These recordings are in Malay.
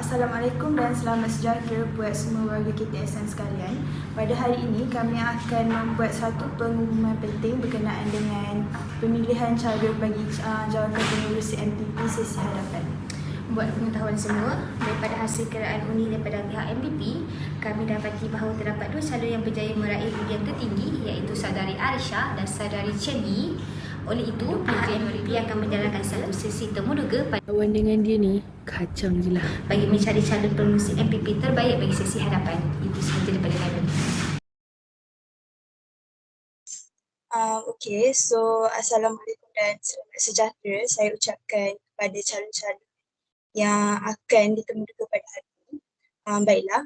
Assalamualaikum dan selamat sejahtera buat semua warga KTSN sekalian. Pada hari ini kami akan membuat satu pengumuman penting berkenaan dengan pemilihan cara bagi jawatan pengurusi MPP sesi hadapan. Buat pengetahuan semua, daripada hasil kiraan undi daripada pihak MPP, kami dapati bahawa terdapat dua calon yang berjaya meraih undi yang tertinggi, iaitu saudari Aisyah dan saudari Chen Yi. Oleh itu, pihak MPP akan menjalankan satu sesi temuduga Kawan dengan dia ni kacang je lah. bagi mencari calon pengurusi MPP terbaik bagi sesi hadapan. Itu sahaja daripada kami. Assalamualaikum dan selamat sejahtera saya ucapkan kepada calon-calon yang akan ditemuduga pada hari ini. Baiklah,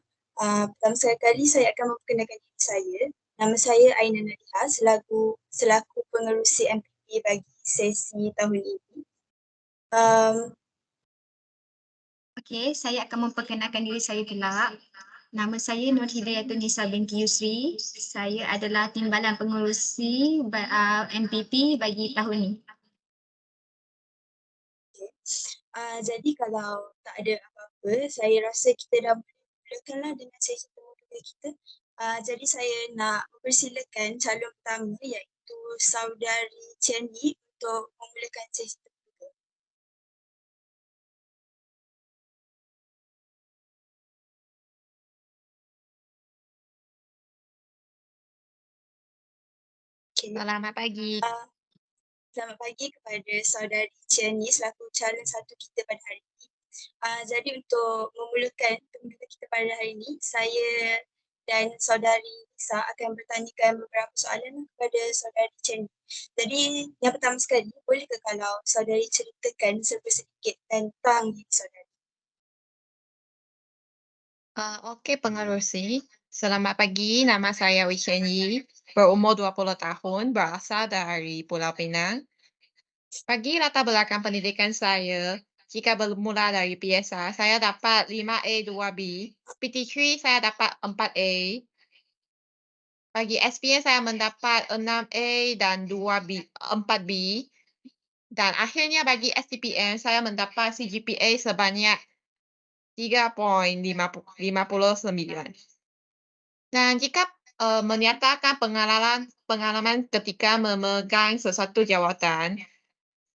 pertama sekali saya akan memperkenalkan diri saya. Nama saya Aina Nadiha selaku pengerusi MPP bagi sesi tahun ini. Okey, saya akan memperkenalkan diri saya pula. Nama saya Nur Hidayatun Nisa binti Yusri. Saya adalah timbalan pengurusi MPP bagi tahun ini. Jadi kalau tak ada apa-apa, saya rasa kita dah mulakanlah dengan sesi temuduga kita. Jadi saya nak mempersilakan calon pertama iaitu saudari Chen Yi untuk memulakan sesi temuduga. Okay. Selamat pagi. Selamat pagi kepada saudari Chen Yi selaku calon satu kita pada hari ini. Jadi untuk memulakan temuduga kita pada hari ini, saya dan saudari Lisa akan bertanyakan beberapa soalan kepada saudari Chen Yi. Jadi yang pertama sekali, bolehkah kalau saudari ceritakan sedikit tentang diri saudari? Okey pengerusi. Selamat pagi, nama saya Wee Chen Yi, berumur 20 tahun, berasal dari Pulau Pinang. Bagi latar belakang pendidikan saya, jika bermula dari PSR, saya dapat 5A 2B. PT3 saya dapat 4A. Bagi SPM saya mendapat 6A dan 4B. Dan akhirnya bagi STPM saya mendapat CGPA sebanyak 3.59. Dan jika menyatakan pengalaman ketika memegang sesuatu jawatan,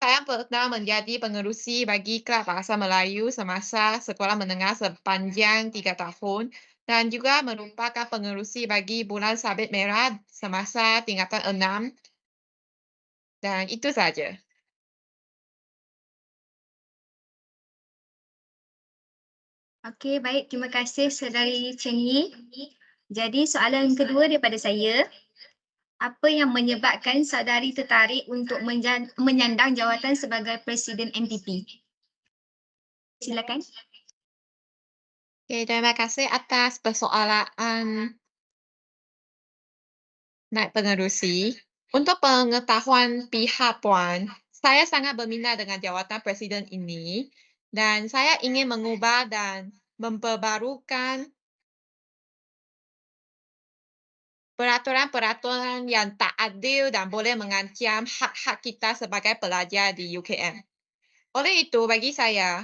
saya pernah menjadi pengerusi bagi Kelab Bahasa Melayu semasa sekolah menengah sepanjang 3 tahun dan juga merupakan pengerusi bagi Bulan Sabit Merah semasa tingkatan 6. Dan itu saja. Okey, baik. Terima kasih saudari Chen Yi. Jadi soalan kedua daripada saya. Apa yang menyebabkan saudari tertarik untuk menyandang jawatan sebagai Presiden MPP? Silakan. Okay, terima kasih atas persoalan naik pengerusi. Untuk pengetahuan pihak Puan, saya sangat berminat dengan jawatan Presiden ini dan saya ingin mengubah dan memperbarukan peraturan-peraturan yang tak adil dan boleh mengancam hak-hak kita sebagai pelajar di UKM. Oleh itu, bagi saya,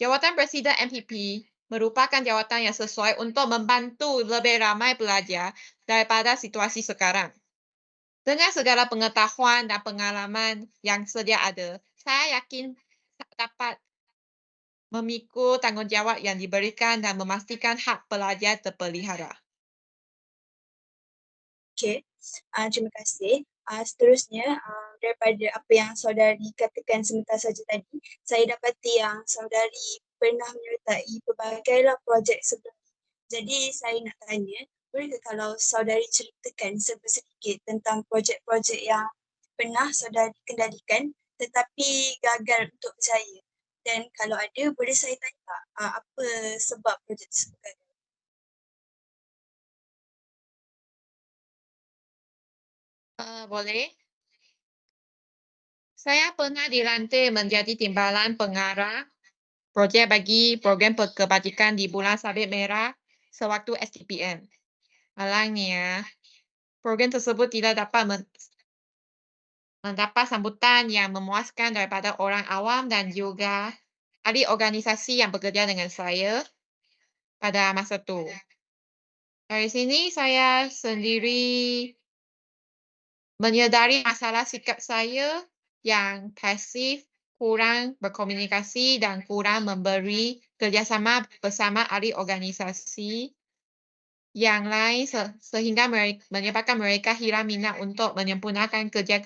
jawatan Presiden MPP merupakan jawatan yang sesuai untuk membantu lebih ramai pelajar daripada situasi sekarang. Dengan segala pengetahuan dan pengalaman yang sedia ada, saya yakin dapat memikul tanggungjawab yang diberikan dan memastikan hak pelajar terpelihara. Okey, terima kasih. Seterusnya, daripada apa yang saudari katakan sebentar saja tadi, saya dapati yang saudari pernah menyertai pelbagailah projek sebelum ini. Jadi saya nak tanya, bolehkah kalau saudari ceritakan sedikit tentang projek-projek yang pernah saudari kendalikan tetapi gagal untuk berjaya? Dan kalau ada, boleh saya tanya tak, apa sebab projek tersebut gagal? Boleh? Saya pernah dilantik menjadi timbalan pengarah projek bagi program kebajikan di Bulan Sabit Merah sewaktu STPM. Malangnya, program tersebut tidak dapat mendapat sambutan yang memuaskan daripada orang awam dan juga ahli organisasi yang bekerja dengan saya pada masa itu. Dari sini saya sendiri menyedari masalah sikap saya yang pasif, kurang berkomunikasi dan kurang memberi kerjasama bersama ahli organisasi yang lain sehingga menyebabkan mereka hilang minat untuk menyempurnakan kerja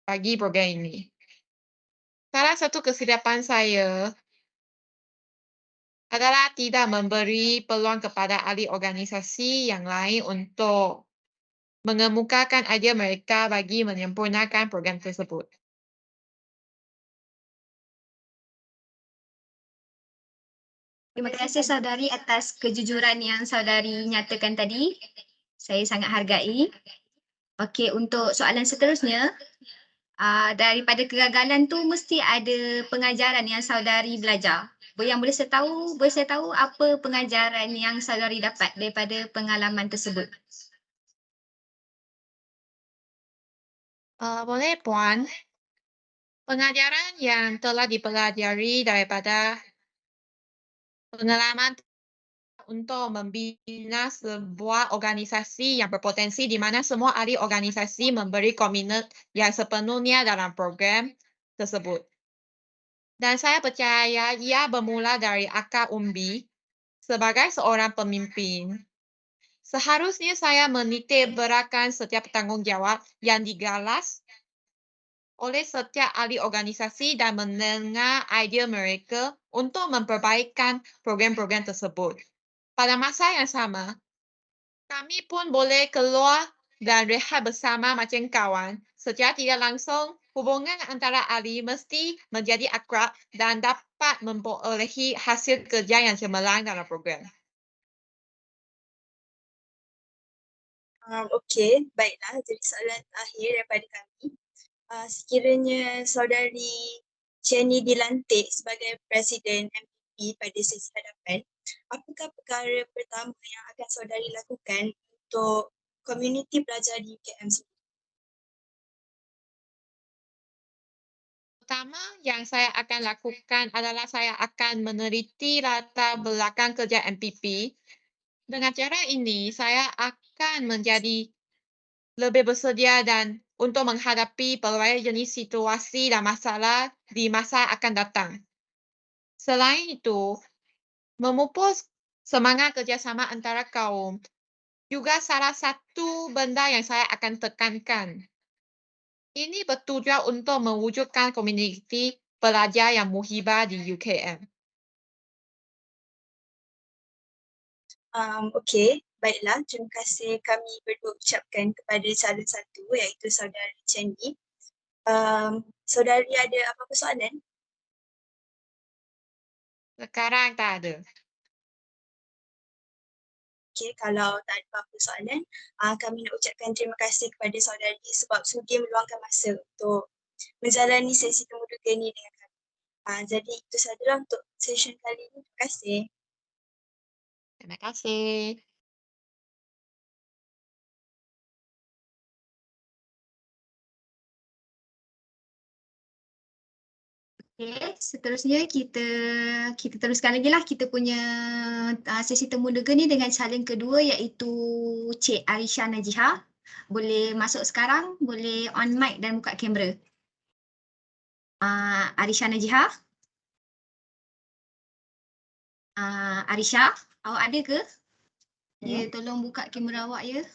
bagi program ini. Salah satu kesilapan saya adalah tidak memberi peluang kepada ahli organisasi yang lain untuk mengemukakan idea mereka bagi menyempurnakan program tersebut. Terima kasih saudari atas kejujuran yang saudari nyatakan tadi. Saya sangat hargai. Okey, untuk soalan seterusnya, daripada kegagalan tu mesti ada pengajaran yang saudari belajar. Boleh saya tahu apa pengajaran yang saudari dapat daripada pengalaman tersebut? Boleh Puan. Pengajaran yang telah dipelajari daripada pengalaman untuk membina sebuah organisasi yang berpotensi di mana semua ahli organisasi memberi komitmen yang sepenuhnya dalam program tersebut. Dan saya percaya ia bermula dari akar umbi sebagai seorang pemimpin. Seharusnya saya menitik beratkan setiap tanggungjawab yang digalas oleh setiap ahli organisasi dan mendengar idea mereka untuk memperbaikan program-program tersebut. Pada masa yang sama, kami pun boleh keluar dan rehat bersama macam kawan. Secara tidak langsung, hubungan antara ahli mesti menjadi akrab dan dapat memperolehi hasil kerja yang cemerlang dalam program. Okey, baiklah. Jadi soalan terakhir daripada kami. Sekiranya saudari Jenny dilantik sebagai Presiden MPP pada sesi hadapan, apakah perkara pertama yang akan saudari lakukan untuk komuniti pelajar di UKM sendiri? Pertama yang saya akan lakukan adalah saya akan meneliti latar belakang kerja MPP. Dengan cara ini, saya akan menjadi lebih bersedia dan untuk menghadapi pelbagai jenis situasi dan masalah di masa akan datang. Selain itu, memupus semangat kerjasama antara kaum juga salah satu benda yang saya akan tekankan. Ini bertujuan untuk mewujudkan komuniti pelajar yang muhibah di UKM. Okey, baiklah. Terima kasih kami berdua ucapkan kepada calon satu iaitu saudari Jenny. Saudari ada apa-apa soalan? Sekarang tak ada. Okey, kalau tak ada apa-apa soalan, kami nak ucapkan terima kasih kepada saudari sebab sudi meluangkan masa untuk menjalani sesi temu duga ni dengan kami. Jadi itu sahajalah untuk session kali ini. Terima kasih. Terima kasih. Okey, seterusnya kita teruskan lagi lah kita punya sesi temu duga ni dengan calon kedua iaitu Cik Arisha Najihah. Boleh masuk sekarang, boleh on mic dan buka kamera. Arisha Najihah. Arisha, awak ada ke? Ya, tolong buka kamera awak ya.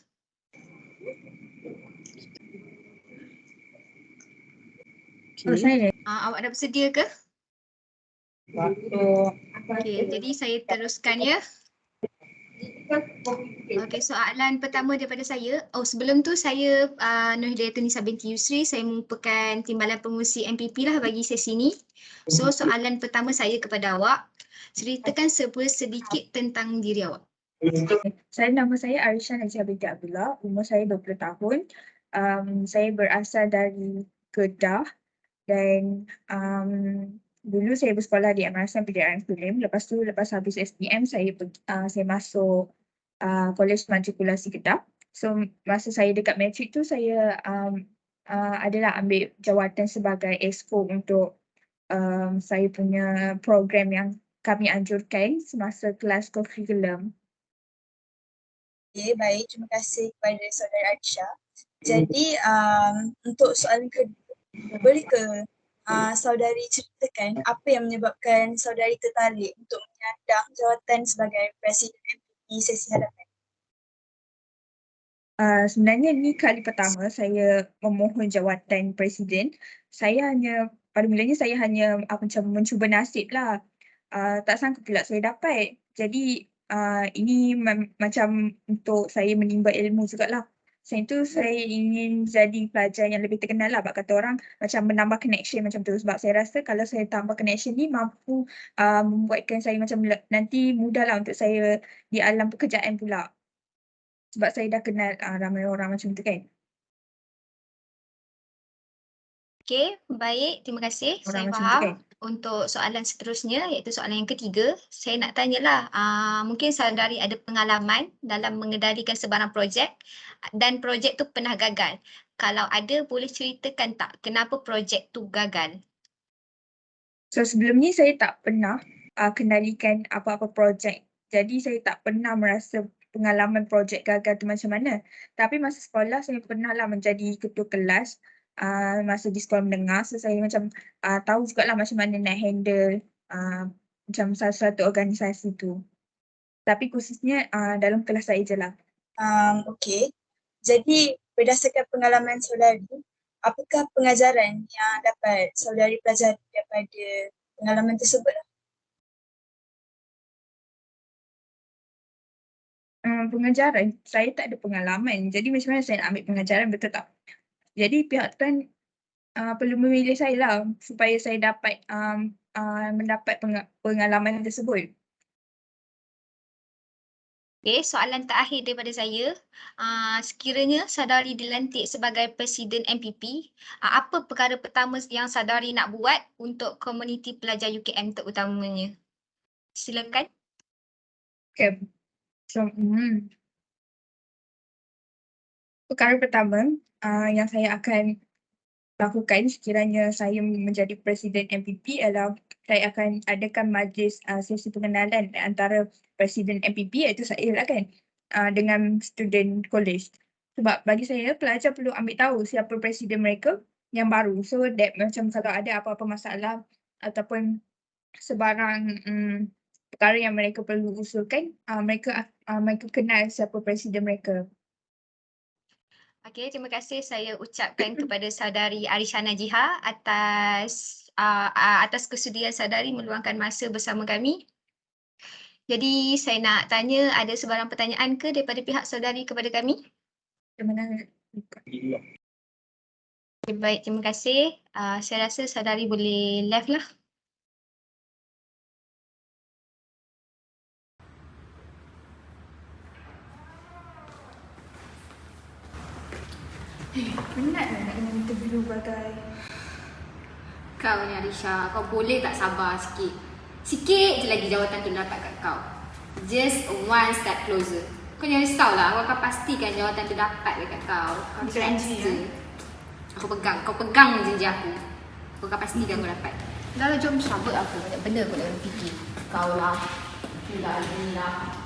Saya Awak dah bersedia ke? Okey, jadi saya teruskan ya. Okey, soalan pertama daripada saya. Sebelum tu saya Nur Hidayatun binti Yusri, saya merupakan timbalan pengurusi MPP lah bagi sesi ni. So, soalan pertama saya kepada awak, ceritakan sedikit tentang diri awak. nama saya Arisha Najihah binti Abdullah, umur saya 20 tahun. Saya berasal dari Kedah dan dulu saya bersekolah di Madrasah Pendidikan Kulim. Lepas habis SPM saya masuk Kolej Matrikulasi Kedah. So masa saya dekat matrik tu saya adalah ambil jawatan sebagai exco untuk saya punya program yang kami anjurkan semasa kelas curriculum. Okay, baik. Terima kasih kepada Saudara Aisha. Jadi untuk soalan kedua, boleh ke saudari ceritakan apa yang menyebabkan saudari tertarik untuk menyandang jawatan sebagai Presiden MPP sesi hadapan? Sebenarnya ni kali pertama saya memohon jawatan presiden. Pada mulanya saya hanya macam mencuba nasib lah. Tak sangka pula saya dapat. Jadi ini macam untuk saya menimba ilmu jugalah. Selain tu saya ingin jadi pelajar yang lebih terkenal lah, kata orang, macam menambah connection macam tu. Sebab saya rasa kalau saya tambah connection ni mampu membuatkan saya macam nanti mudah lah untuk saya di alam pekerjaan pula. Sebab saya dah kenal ramai orang macam tu kan. Okey, baik. Terima kasih. Orang Saya macam tu faham. kan. Untuk soalan seterusnya, iaitu soalan yang ketiga, saya nak tanyalah, mungkin saudari ada pengalaman dalam mengendalikan sebarang projek dan projek tu pernah gagal. Kalau ada, boleh ceritakan tak kenapa projek tu gagal? So sebelum ni saya tak pernah kendalikan apa-apa projek. Jadi saya tak pernah merasa pengalaman projek gagal tu macam mana. Tapi masa sekolah saya pernah lah menjadi ketua kelas masa di sekolah menengah. So saya macam tahu jugalah macam mana nak handle macam satu organisasi tu. Tapi khususnya dalam kelas saya je lah. Okey. Jadi berdasarkan pengalaman saudari, apakah pengajaran yang dapat saudari pelajari daripada pengalaman tersebut? Pengajaran, saya tak ada pengalaman. Jadi macam mana saya nak ambil pengajaran, betul tak? Jadi pihak tuan perlu memilih saya lah supaya saya dapat mendapat pengalaman tersebut. Okey, soalan terakhir daripada saya. Sekiranya saudari dilantik sebagai Presiden MPP, apa perkara pertama yang saudari nak buat untuk komuniti pelajar UKM terutamanya? Silakan. Okay. So, perkara pertama yang saya akan lakukan sekiranya saya menjadi Presiden MPP adalah saya akan adakan majlis sesi pengenalan antara Presiden MPP, iaitu saya lah kan, dengan student college. Sebab bagi saya pelajar perlu ambil tahu siapa presiden mereka yang baru. So that macam kalau ada apa-apa masalah ataupun sebarang perkara yang mereka perlu usulkan, mereka kenal siapa presiden mereka. Okey, terima kasih saya ucapkan kepada saudari Arishana Jiha atas kesudian saudari meluangkan masa bersama kami. Jadi saya nak tanya, ada sebarang pertanyaan ke daripada pihak saudari kepada kami? Okay, baik, terima kasih. Saya rasa saudari boleh left lah. Penat lah nak kena interview bagai. Kau ni Arisha, kau boleh tak sabar sikit? Sikit je lagi jawatan tu dapat kat kau. Just one step closer. Kau jangan risaulah, aku akan pastikan jawatan tu dapat dekat kau. Kau Janji, relax je. Kau pegang janji aku. Aku akan pastikan kau dapat. Dah lah, jom sabar aku. Banyak benda aku nak fikir. Kau lah. Dah lah.